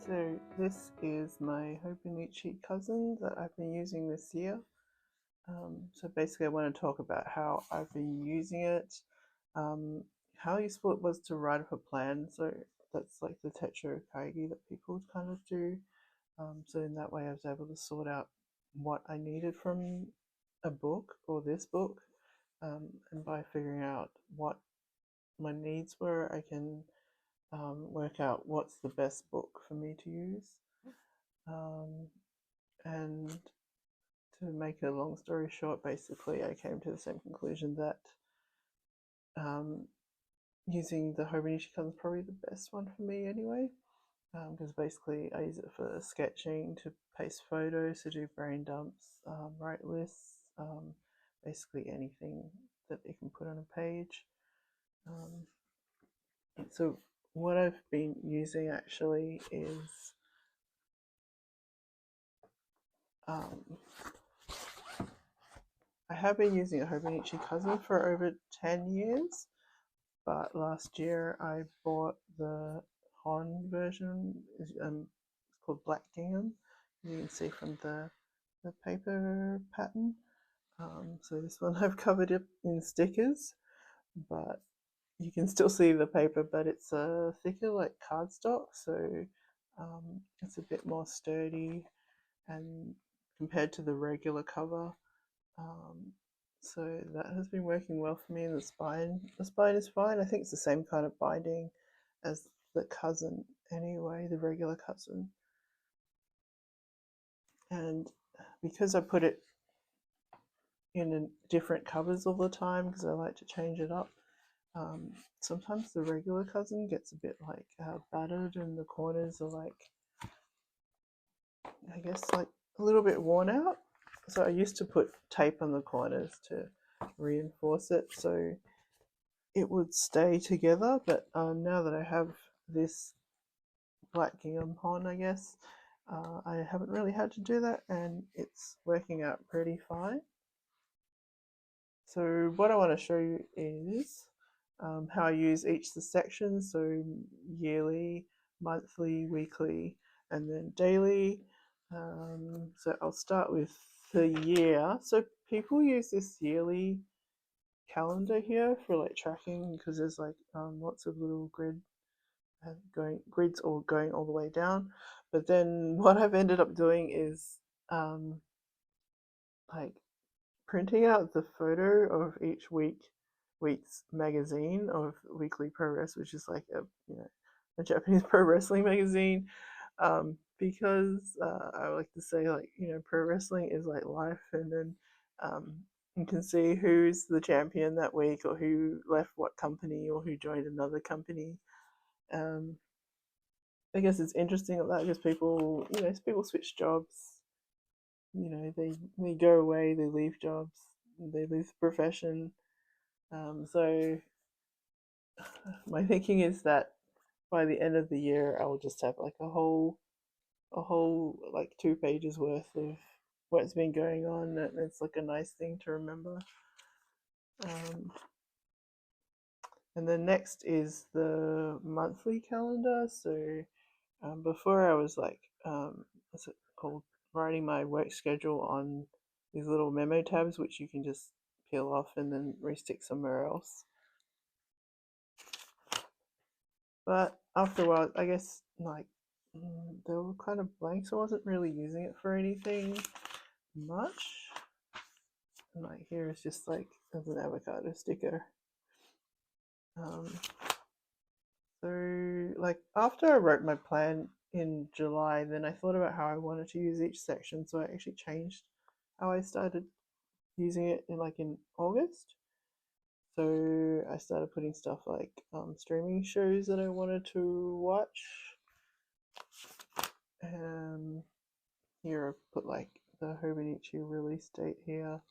So this is my Hobonichi Cousin that I've been using this year. So basically I want to talk about how I've been using it, how useful it was to write up a plan. So that's like the Techo kaigi that people kind of do. So in that way I was able to sort out what I needed from a book or this book. And by figuring out what my needs were, I can work out what's the best book for me to use. And to make a long story short, basically I came to the same conclusion that using the Hobonichi Cousin is probably the best one for me anyway, because basically I use it for sketching, to paste photos, to do brain dumps, write lists, basically anything that you can put on a page. So what I've been using actually is I have been using a Hobonichi Cousin for over 10 years, but last year I bought the Han version. It's called Black Gingham. You can see from the paper pattern. So this one I've covered it in stickers, but you can still see the paper, but it's thicker like cardstock, so it's a bit more sturdy and compared to the regular cover. So that has been working well for me. And the spine is fine. I think it's the same kind of binding as the Cousin anyway, the regular Cousin. And because I put it in different covers all the time, because I like to change it up, sometimes the regular Cousin gets a bit like battered, and the corners are like, I guess, like a little bit worn out. So I used to put tape on the corners to reinforce it so it would stay together, but now that I have this Black Gingham Han, I guess, I haven't really had to do that, and it's working out pretty fine. So what I want to show you is how I use each of the sections, so yearly, monthly, weekly, and then daily. So I'll start with the year. So people use this yearly calendar here for like tracking, because there's like lots of little grids all going all the way down. But then what I've ended up doing is like printing out the photo of each week's magazine of Weekly Progress, which is like a Japanese pro wrestling magazine, because I like to say, like, pro wrestling is like life, and then you can see who's the champion that week, or who left what company, or who joined another company. I guess it's interesting that because people switch jobs. They go away, they leave jobs, they leave the profession. So my thinking is that by the end of the year, I will just have like a whole like 2 pages worth of what's been going on, and it's like a nice thing to remember. And then next is the monthly calendar. So before I was like, what's it called? Writing my work schedule on these little memo tabs, which you can just peel off and then restick somewhere else. But after a while, I guess, like, they were kind of blank, so I wasn't really using it for anything much. And like here is just like as an avocado sticker. So like after I wrote my plan in July, then I thought about how I wanted to use each section, so I actually changed how I started using it in August. So I started putting stuff like streaming shows that I wanted to watch. Here I put like the Hobonichi release date here.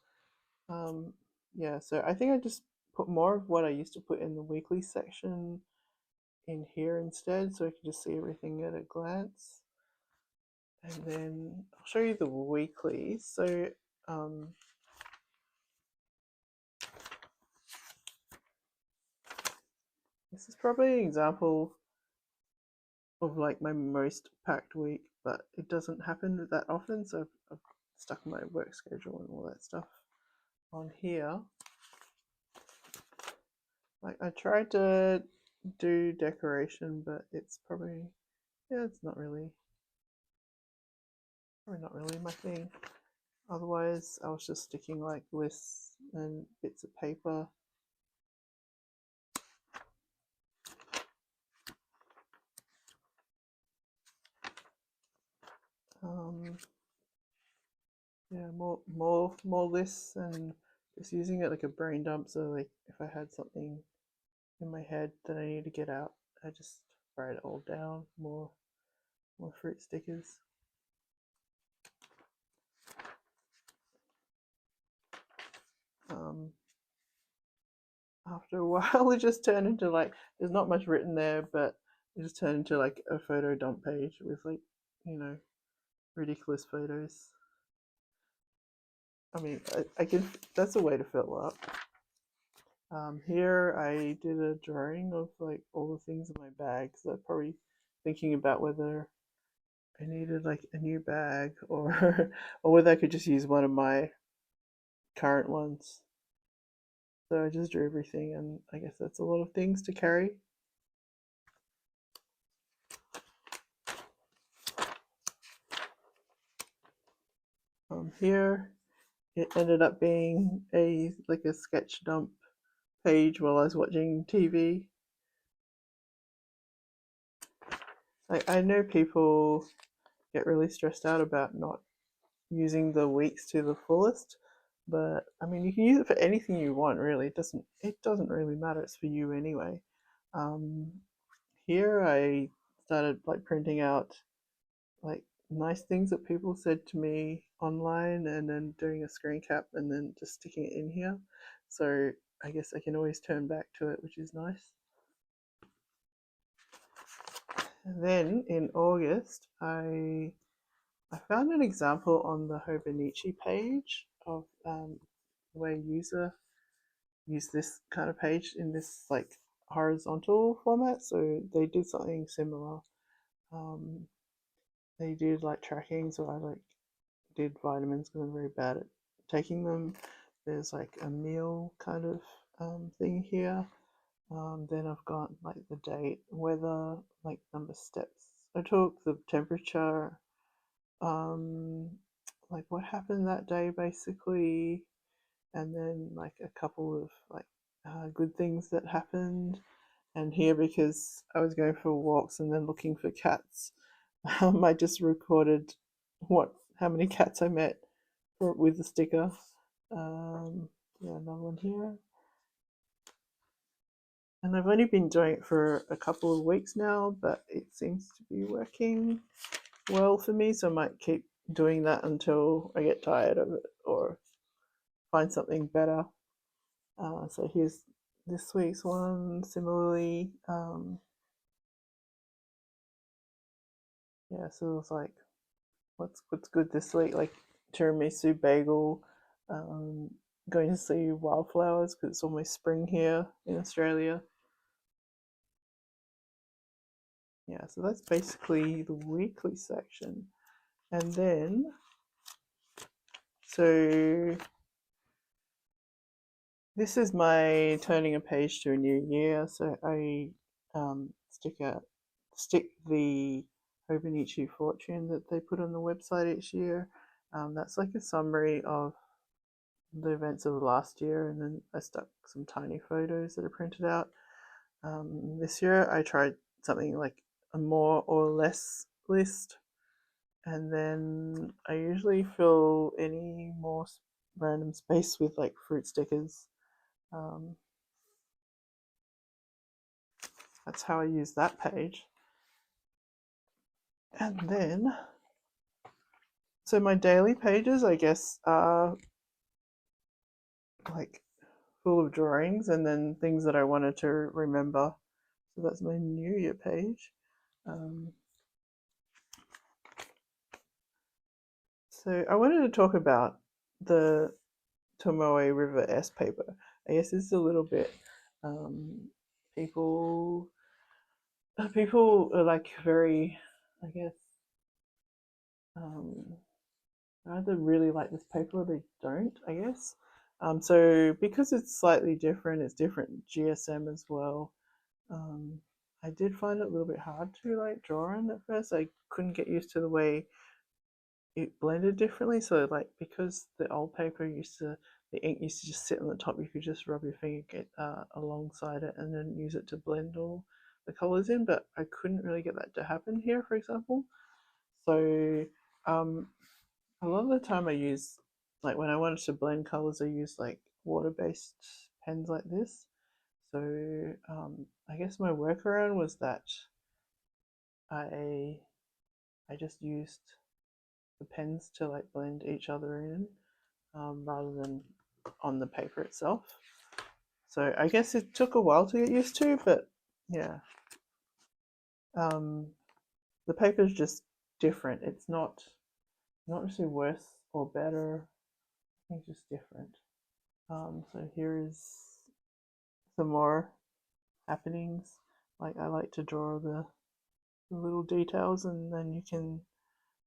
Yeah, so I think I just put more of what I used to put in the weekly section in here instead, so I can just see everything at a glance. And then I'll show you the weekly. So this is probably an example of like my most packed week, but it doesn't happen that often, so I've stuck my work schedule and all that stuff on here. Like I tried to do decoration, but it's probably, yeah, it's probably not really my thing. Otherwise, I was just sticking like lists and bits of paper. Um, yeah, more lists, and just using it like a brain dump. So like if I had something in my head that I need to get out, I just write it all down. More fruit stickers. Um, After a while, it just turned into like there's not much written there, but it just turned into like a photo dump page with like, you know, ridiculous photos. I mean, I can. That's a way to fill up. Here I did a drawing of like all the things in my bag. So I'm probably thinking about whether I needed like a new bag or or whether I could just use one of my current ones. So I just drew everything, and I guess that's a lot of things to carry. Here it ended up being a like a sketch dump page while I was watching TV. Like I know people get really stressed out about not using the weeks to the fullest, but I mean you can use it for anything you want really. It doesn't really matter, it's for you anyway. um, Here I started like printing out like nice things that people said to me online and then doing a screen cap and then just sticking it in here, so I guess I can always turn back to it, which is nice. And then in August I found an example on the Hobonichi page of the way user use this kind of page in this like horizontal format. So they did something similar. Um, they did like tracking, so I like did vitamins because I'm very bad at taking them. There's like a meal kind of thing here. Then I've got like the date, weather, like number of steps I took, the temperature, um, like what happened that day basically, and then like a couple of like good things that happened. And here, because I was going for walks and then looking for cats, I just recorded how many cats I met with the sticker. Yeah, another one here. And I've only been doing it for a couple of weeks now, but it seems to be working well for me, so I might keep doing that until I get tired of it or find something better. So here's this week's one. Similarly, yeah. So it's like, what's good this week? Like tiramisu bagel. Um, Going to see wildflowers because it's almost spring here in Australia. Yeah, so that's basically the weekly section, and then so this is my turning a page to a new year. So I stick the Hobonichi fortune that they put on the website each year. That's like a summary of the events of last year, and then I stuck some tiny photos that are printed out. This year I tried something like a more or less list, and then I usually fill any more random space with like fruit stickers. Um, That's how I use that page. And then, so my daily pages, I guess, are like full of drawings and then things that I wanted to remember. So that's my New Year page. Um, so I wanted to talk about the Tomoe River S paper. I guess it's a little bit, um, people people are like very, I guess, um, either really like this paper or they don't, I guess. So because it's slightly different, it's different GSM as well. Um, I did find it a little bit hard to like draw in at first. I couldn't get used to the way it blended differently. So like because the old paper used to, the ink used to just sit on the top, you could just rub your finger get alongside it and then use it to blend all the colors in. But I couldn't really get that to happen here, for example. So um, a lot of the time I use, like when I wanted to blend colors, I use like water-based pens like this. So I guess my workaround was that I I just used the pens to like blend each other in rather than on the paper itself. So I guess it took a while to get used to, but yeah, um, the paper is just different. It's not necessarily worse or better. I think it's just different. So here is some more happenings. Like I like to draw the little details, and then you can,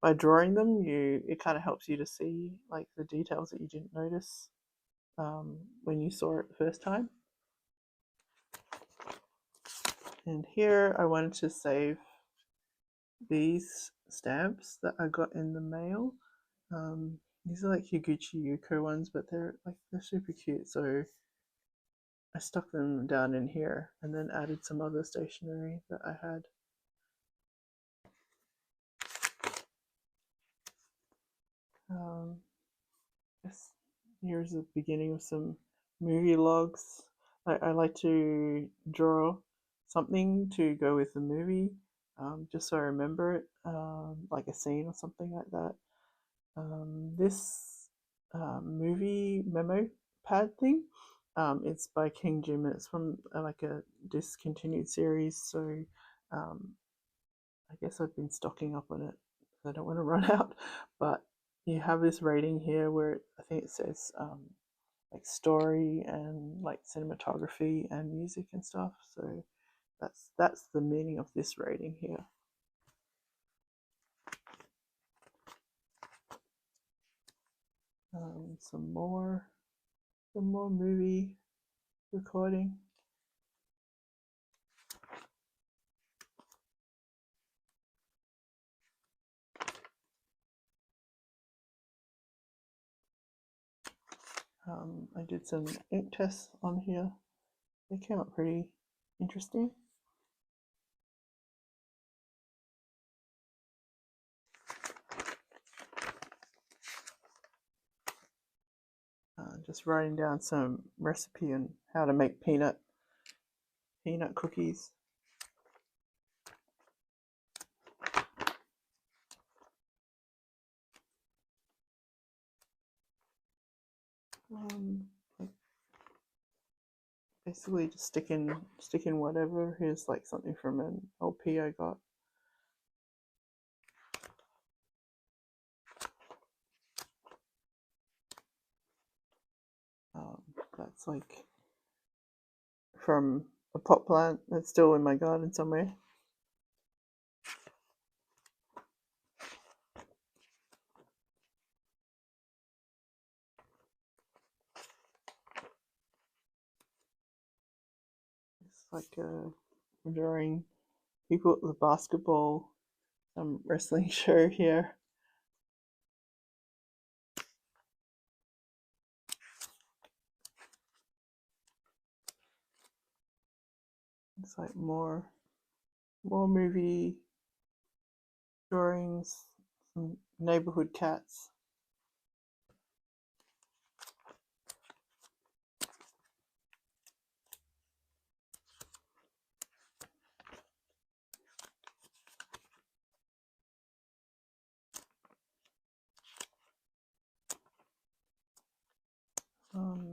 by drawing them, it kind of helps you to see like the details that you didn't notice when you saw it the first time. And here I wanted to save these stamps that I got in the mail. These are like Higuchi Yuko ones, but they're super cute. So I stuck them down in here and then added some other stationery that I had. Yes, here's the beginning of some movie logs. I like to draw something to go with the movie, just so I remember it, like a scene or something like that. This movie memo pad thing, it's by King Jim. It's from like a discontinued series, so um, I guess I've been stocking up on it. I don't want to run out, but you have this rating here where I think it says like story and like cinematography and music and stuff. So that's the meaning of this rating here. Some more movie recording. I did some ink tests on here. They came out pretty interesting. Just writing down some recipe on how to make peanut cookies. Like basically just stick in whatever. Here's like something from an LP I got. That's like from a pot plant that's still in my garden somewhere. It's like drawing people at the basketball, some wrestling show here. It's like more movie drawings, some neighborhood cats.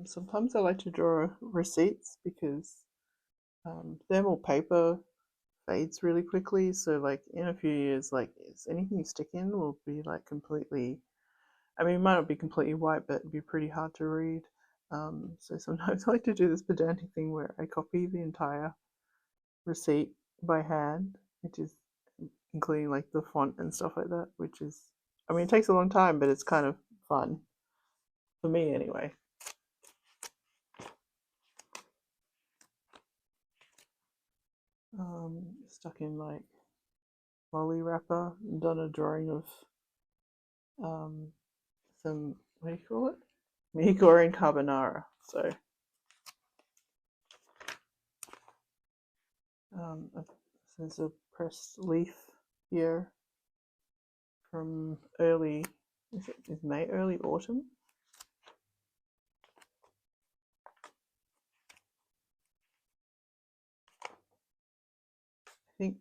Sometimes I like to draw receipts because thermal paper fades really quickly. So like in a few years, like anything you stick in will be like completely. I mean, it might not be completely white, but it'd be pretty hard to read. So sometimes I like to do this pedantic thing where I copy the entire receipt by hand, which is including like the font and stuff like that, which is, I mean, it takes a long time, but it's kind of fun for me anyway. Stuck in like lolly wrapper and done a drawing of some, what do you call it? Mihiko and carbonara. So there's a pressed leaf here from early, is May, early autumn.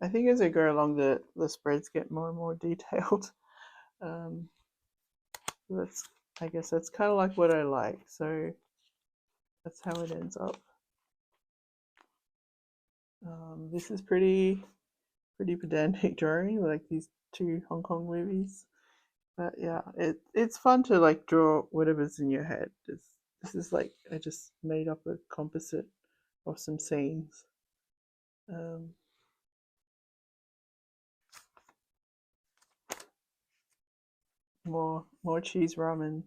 I think as I go along, the spreads get more and more detailed. That's, I guess that's kind of like what I like. So that's how it ends up. This is pretty pedantic drawing, like these two Hong Kong movies. But yeah, it's fun to like draw whatever's in your head. This is like I just made up a composite of some scenes. Um, more cheese ramen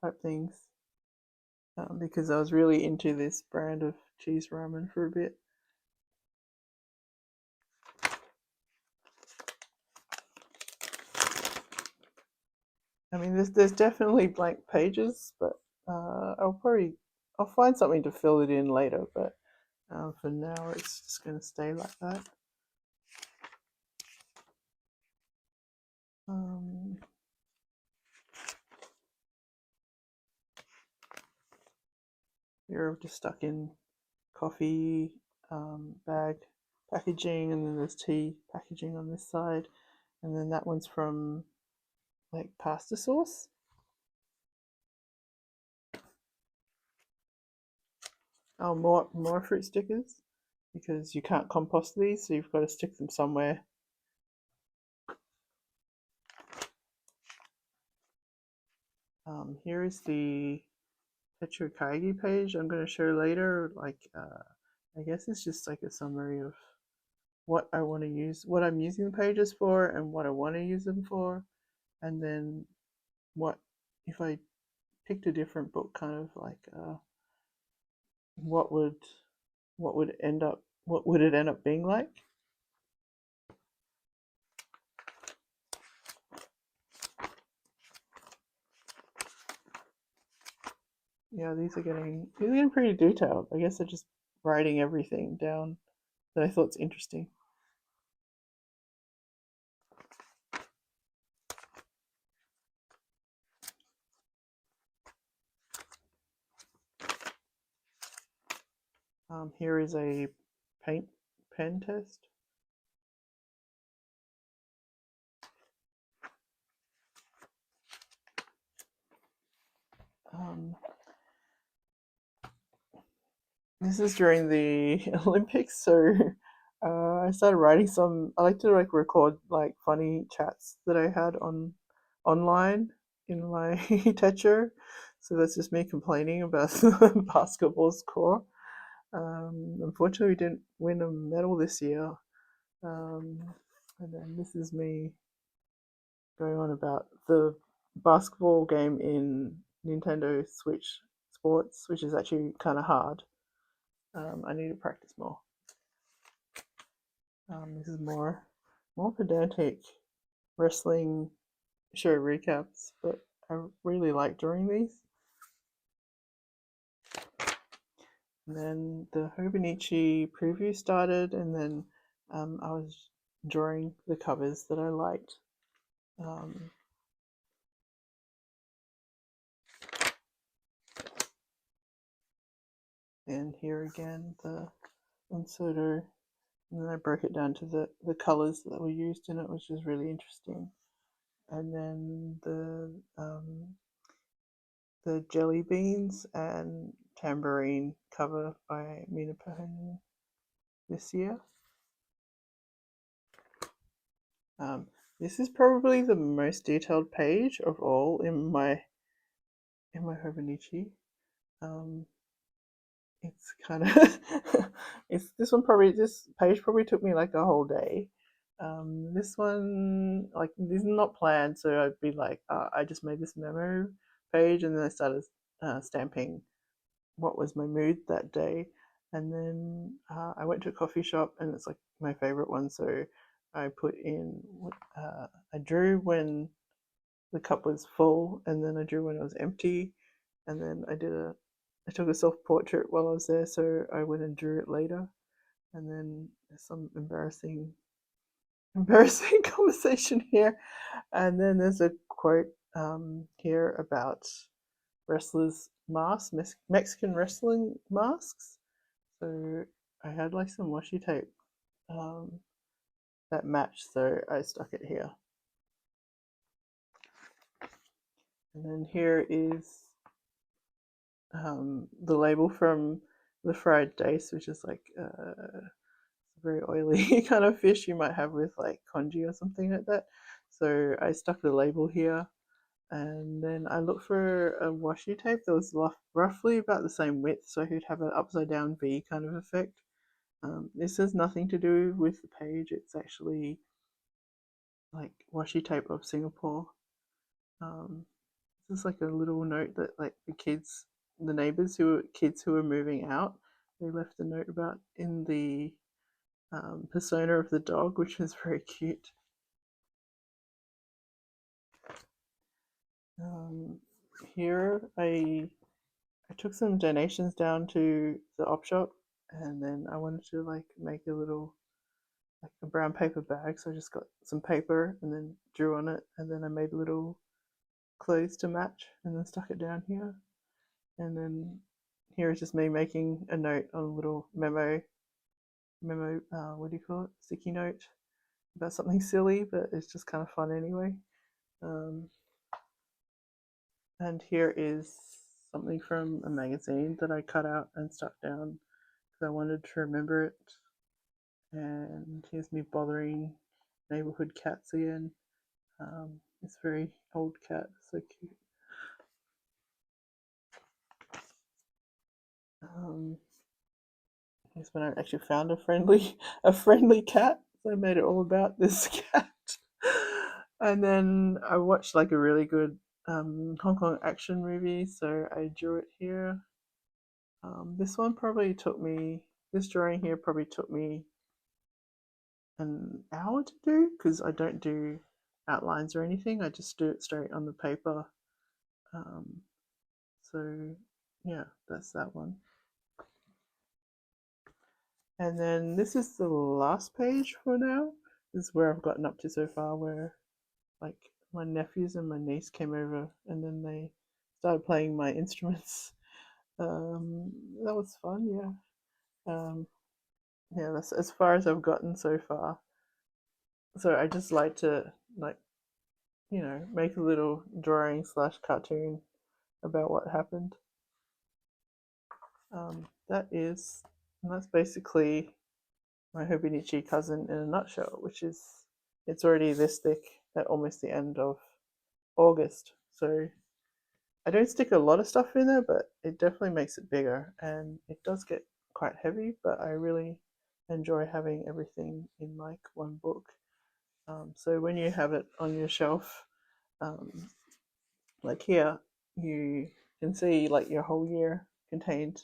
type things, because I was really into this brand of cheese ramen for a bit. I mean, there's definitely blank pages, but I'll find something to fill it in later. But for now, it's just going to stay like that. You're just stuck in coffee bag packaging, and then there's tea packaging on this side, and then that one's from like pasta sauce. Oh, more fruit stickers, because you can't compost these, so you've got to stick them somewhere. Here is the Techo kaigi page I'm going to show later. Like, I guess it's just like a summary of what I want to use, what I'm using the pages for, and what I want to use them for, and then what if I picked a different book, kind of like what would what would it end up being like? Yeah, these are getting pretty detailed. I guess they're just writing everything down that I thought's interesting. Here is a paint pen test. This is during the Olympics, so I started writing some. I like to like record like funny chats that I had online in my Techo. So that's just me complaining about the basketball score. Unfortunately, we didn't win a medal this year. Um, and then this is me going on about the basketball game in Nintendo Switch Sports, which is actually kind of hard. I need to practice more. This is more pedantic wrestling show recaps, but I really like drawing these. And then the Hobonichi preview started, and then I was drawing the covers that I liked. And here again, the Unsodo, and then I broke it down to the colors that were used in it, which is really interesting. And then the jelly beans and tambourine cover by Mina Pahonen this year. This is probably the most detailed page of all in my Hobonichi. it's kind of it's this page probably took me like a whole day. This one, like, this is not planned, so I'd be like, I just made this memo page, and then I started stamping what was my mood that day. And then I went to a coffee shop, and it's like my favorite one. So I put in, I drew when the cup was full, and then I drew when it was empty, and then I took a self portrait while I was there, so I went and drew it later. And then there's some embarrassing conversation here, and then there's a quote here about wrestlers' masks, Mexican wrestling masks. So I had like some washi tape um, that matched, so I stuck it here. And then here is the label from the fried dace, which is like a very oily kind of fish you might have with like congee or something like that. So I stuck the label here, and then I looked for a washi tape that was roughly about the same width, so I could have an upside down V kind of effect. This has nothing to do with the page. It's actually like washi tape of Singapore. Um, this is like a little note that like the neighbors kids who were moving out, they left a note about in the persona of the dog, which was very cute. Um, Here I took some donations down to the op shop, and then I wanted to like make a little like a brown paper bag, so I just got some paper and then drew on it, and then I made little clothes to match, and then stuck it down here. And then here is just me making a note on a little memo. What do you call it? Sticky note about something silly, but it's just kind of fun anyway. Um, and here is something from a magazine that I cut out and stuck down because I wanted to remember it. And here's me bothering neighborhood cats again. It's a very old cat, so cute. Um, here's when I actually found a friendly cat. So I made it all about this cat. And then I watched like a really good Hong Kong action movie, so I drew it here. This one probably took me. This drawing here probably took me an hour to do because I don't do outlines or anything. I just do it straight on the paper. Um, so yeah, that's that one. And then this is the last page for now. This is where I've gotten up to so far, where like my nephews and my niece came over, and then they started playing my instruments. That was fun, yeah. Yeah, that's as far as I've gotten so far. So I just like to like make a little drawing slash cartoon about what happened. That is, and that's basically my Hobonichi cousin in a nutshell, which is it's already this thick at almost the end of August. So I don't stick a lot of stuff in there, but it definitely makes it bigger, and it does get quite heavy, but I really enjoy having everything in like one book. So when you have it on your shelf, um, like here, you can see like your whole year contained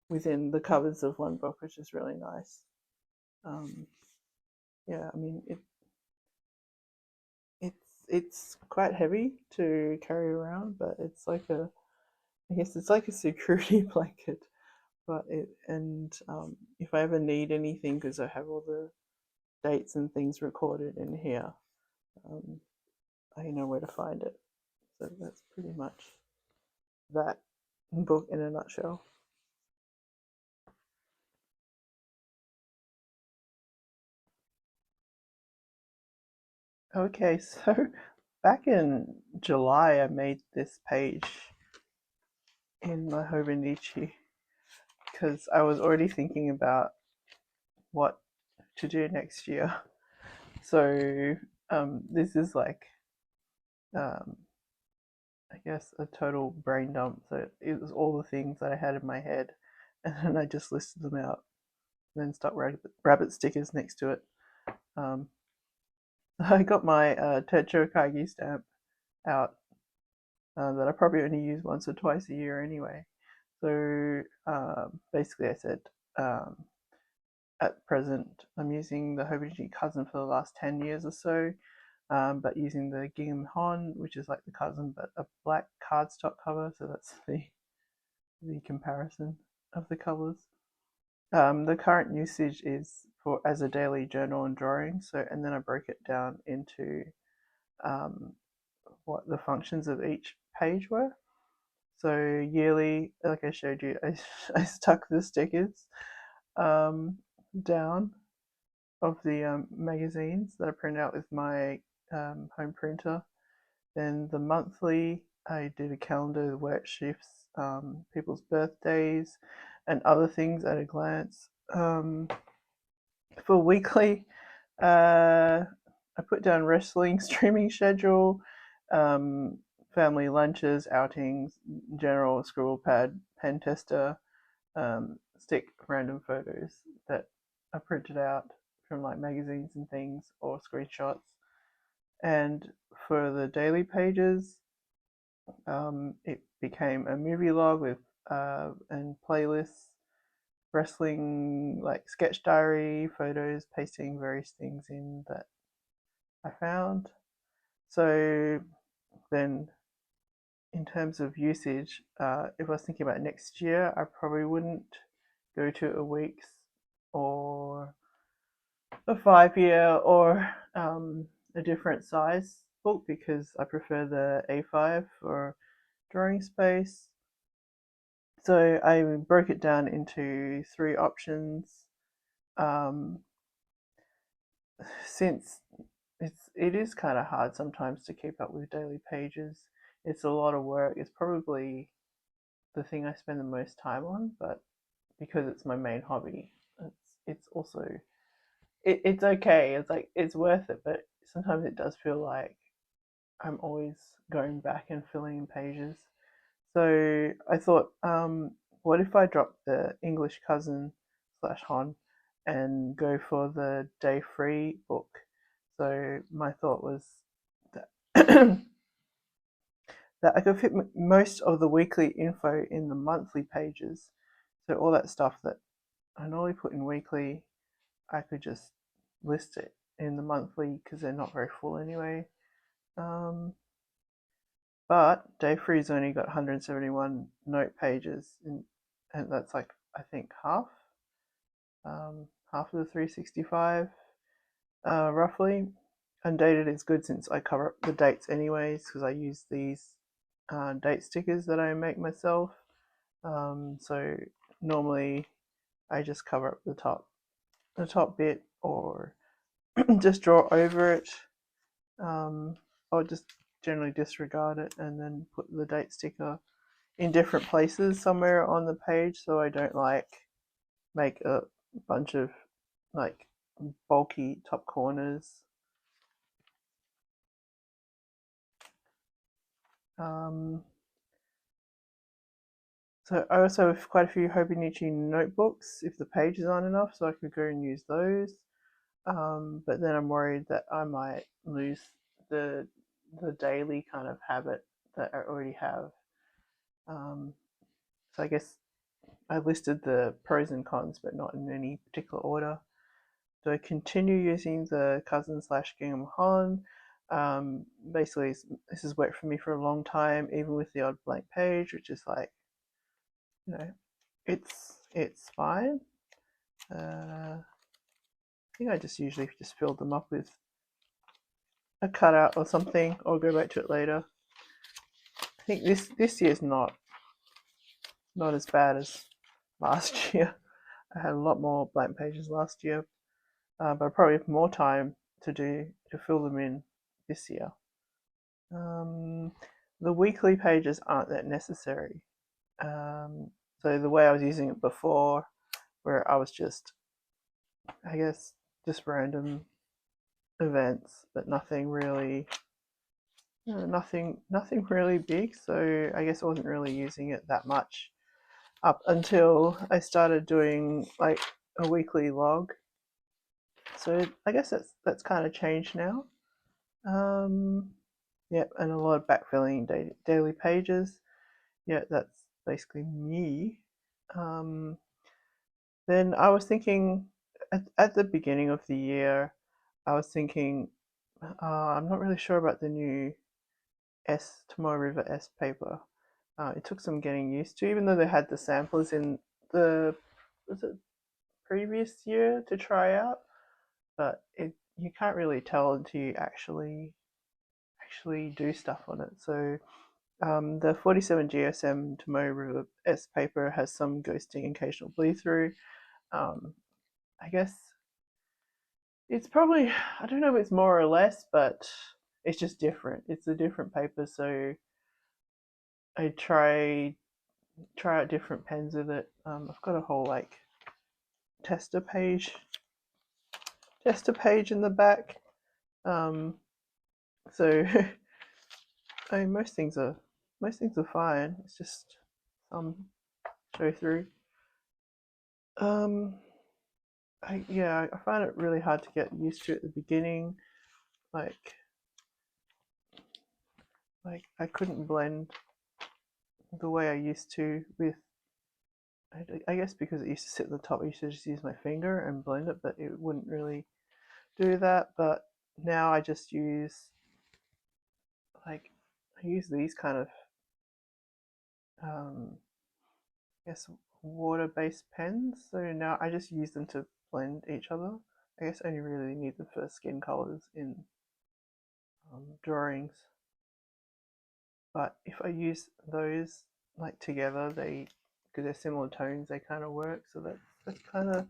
within the covers of one book, which is really nice. Um, yeah, I mean it's quite heavy to carry around, but it's like I guess it's like a security blanket. But if I ever need anything, because I have all the dates and things recorded in here, um, I know where to find it. So that's pretty much that book in a nutshell. Okay, so back in July, I made this page in my Hobonichi because I was already thinking about what to do next year. So this is like, um, I guess, a total brain dump. So it was all the things that I had in my head, and then I just listed them out, and then stuck rabbit stickers next to it. I got my Techo kaigi stamp out that I probably only use once or twice a year anyway. So basically, I said at present I'm using the Hobonichi Cousin for the last 10 years or so, but using the Gingham Hon, which is like the Cousin but a black cardstock cover. So that's the comparison of the colours. The current usage is for as a daily journal and drawing. So, and then I broke it down into what the functions of each page were. So yearly, like I showed you, I stuck the stickers down of the magazines that I print out with my home printer. Then the monthly, I did a calendar where it shifts people's birthdays and other things at a glance. For weekly, I put down wrestling streaming schedule, family lunches, outings, general scribble pad, pen tester, stick random photos that are printed out from like magazines and things or screenshots. And for the daily pages, it became a movie log with and playlists, wrestling like sketch diary, photos, pasting various things in that I found. So then, in terms of usage, if I was thinking about next year, I probably wouldn't go to a week's or a 5 year or a different size book because I prefer the A5 for drawing space. So I broke it down into 3 options. Since it is kind of hard sometimes to keep up with daily pages. It's a lot of work. It's probably the thing I spend the most time on, but because it's my main hobby, it's also it's okay. It's like it's worth it, but sometimes it does feel like I'm always going back and filling in pages. So I thought, what if I drop the English Cousin slash Hon and go for the day free book? So my thought was that that I could fit most of the weekly info in the monthly pages. So all that stuff that I normally put in weekly, I could just list it in the monthly because they're not very full anyway. But day three's only got 171 note pages, and that's like I think half of the 365, roughly. Undated is good since I cover up the dates anyways because I use these date stickers that I make myself. So normally I just cover up the top bit, or just draw over it, or just generally disregard it and then put the date sticker in different places somewhere on the page so I don't like make a bunch of like bulky top corners. So I also have quite a few Hobonichi notebooks if the pages aren't enough, so I could go and use those. But then I'm worried that I might lose the daily kind of habit that I already have. So I guess I listed the pros and cons, but not in any particular order. Do I continue using the Cousin slash Gingham Hon? Basically, this has worked for me for a long time, even with the odd blank page, which is like, it's fine. I think I just usually just fill them up with a cutout or something, or go back to it later. I think this year's not as bad as last year. I had a lot more blank pages last year, but I probably have more time to fill them in this year. The weekly pages aren't that necessary. So the way I was using it before, where I was just, I guess, just random events, but nothing really, nothing really big. So I guess I wasn't really using it that much. up until I started doing like a weekly log. So I guess that's kind of changed now. Um, yep, and a lot of backfilling daily pages. Yeah, that's basically me. Um, then I was thinking at the beginning of the year, I was thinking I'm not really sure about the new Tomoe River S paper. It took some getting used to, even though they had the samplers in the was it previous year to try out, but you can't really tell until you actually do stuff on it. So the 47 GSM Tomo River S paper has some ghosting, occasional bleed through. I guess it's probably, I don't know if it's more or less, but it's just different. It's a different paper, so I try out different pens with it. I've got a whole like tester page in the back. Um, so I mean, most things are fine. It's just some show through. Um, I find it really hard to get used to at the beginning. Like I couldn't blend the way I used to with. I guess because it used to sit at the top, I used to just use my finger and blend it, but it wouldn't really do that. But now I just use like I use these kind of I guess water-based pens. So now I just use them to blend each other. I guess I only really need them for skin colors in drawings. But if I use those like together, they because they're similar tones, they kind of work. So that's kind of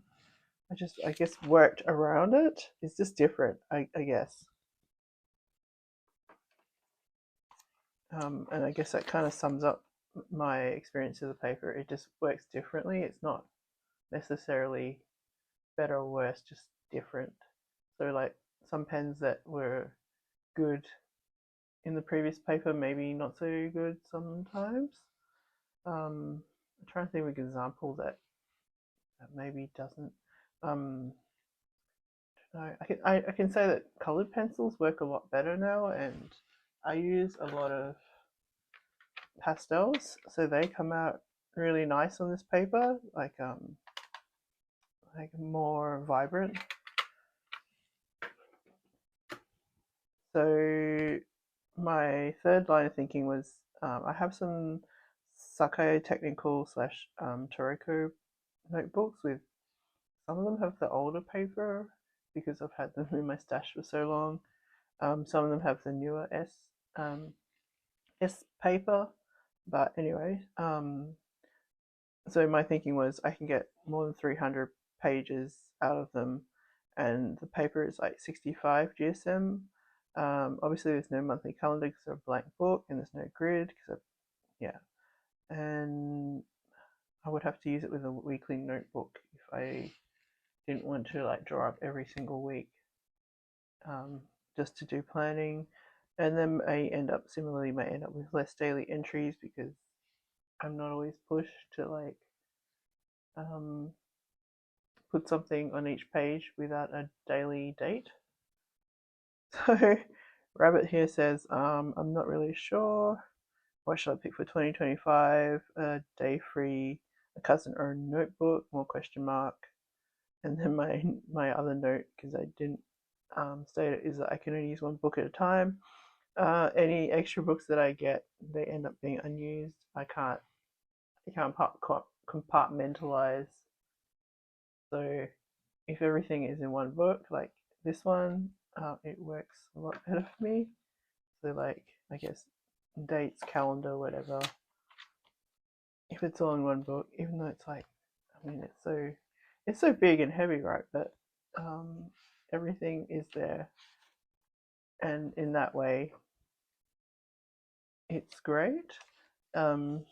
I guess worked around it. It's just different, I guess. And I guess that kind of sums up my experience of the paper. It just works differently. It's not necessarily better or worse, just different. So like some pens that were good in the previous paper, maybe not so good sometimes. I'm trying to think of an example that maybe doesn't. Um, no, I can say that colored pencils work a lot better now, and I use a lot of pastels, so they come out really nice on this paper, like more vibrant. So my third line of thinking was I have some Sakai technical slash Toriko notebooks with some of them have the older paper because I've had them in my stash for so long. Some of them have the newer S paper, but anyway, so my thinking was I can get more than 300 pages out of them, and the paper is like 65 GSM. Obviously, there's no monthly calendar because it's a blank book, and there's no grid because yeah, and I would have to use it with a weekly notebook if I didn't want to like draw up every single week, um, just to do planning, and then I end up similarly may end up with less daily entries because I'm not always pushed to like um, put something on each page without a daily date. So Rabbit here says, I'm not really sure. What should I pick for 2025? A day free, a cousin owned notebook, more question mark. And then my other note, because I didn't state it, is that I can only use one book at a time. Any extra books that I get, they end up being unused. I can't compartmentalize. So if everything is in one book, like this one, it works a lot better for me. So like I guess dates, calendar, whatever. If it's all in one book, even though it's like, I mean, it's so big and heavy, right? But everything is there, and in that way, it's great. Um,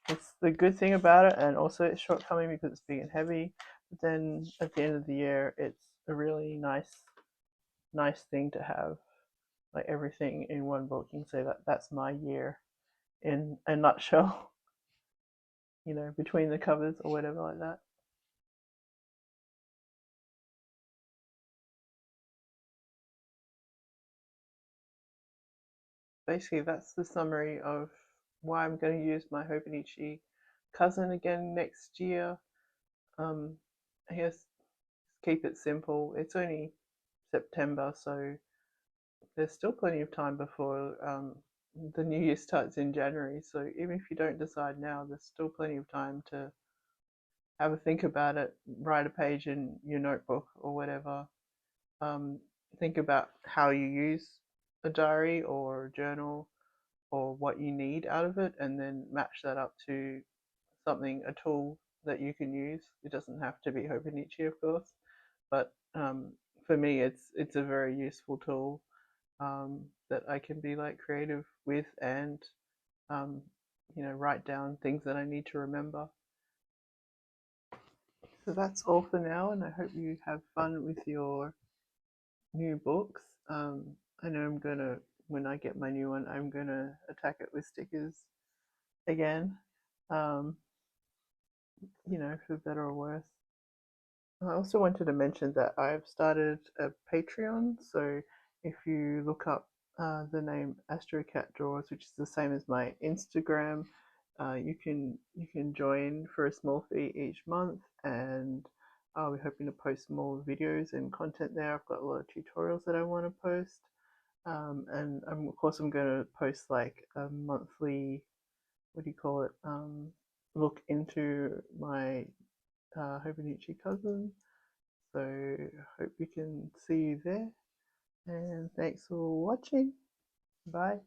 it's the good thing about it, and also it's shortcoming because it's big and heavy. But then at the end of the year, it's a really nice thing to have, like everything in one book. You can say that that's my year in a nutshell. between the covers or whatever like that. Basically, that's the summary of why I'm going to use my Hobonichi Cousin again next year. I guess keep it simple. It's only September, so there's still plenty of time before the new year starts in January. So even if you don't decide now, there's still plenty of time to have a think about it, write a page in your notebook or whatever. Um, think about how you use a diary or a journal or what you need out of it, and then match that up to something, a tool that you can use. It doesn't have to be Hobonichi, of course, but for me, it's a very useful tool that I can be like creative with and um, write down things that I need to remember. So that's all for now, and I hope you have fun with your new books. I know when I get my new one, I'm gonna attack it with stickers again, um, for better or worse. I also wanted to mention that I've started a Patreon. So if you look up the name Astrocat Drawers, which is the same as my Instagram, you can join for a small fee each month, and I'll be hoping to post more videos and content there. I've got a lot of tutorials that I want to post, and of course I'm going to post like a monthly, what do you call it? Look into my Hobonichi Cousin. So hope we can see you there. And thanks for watching. Bye.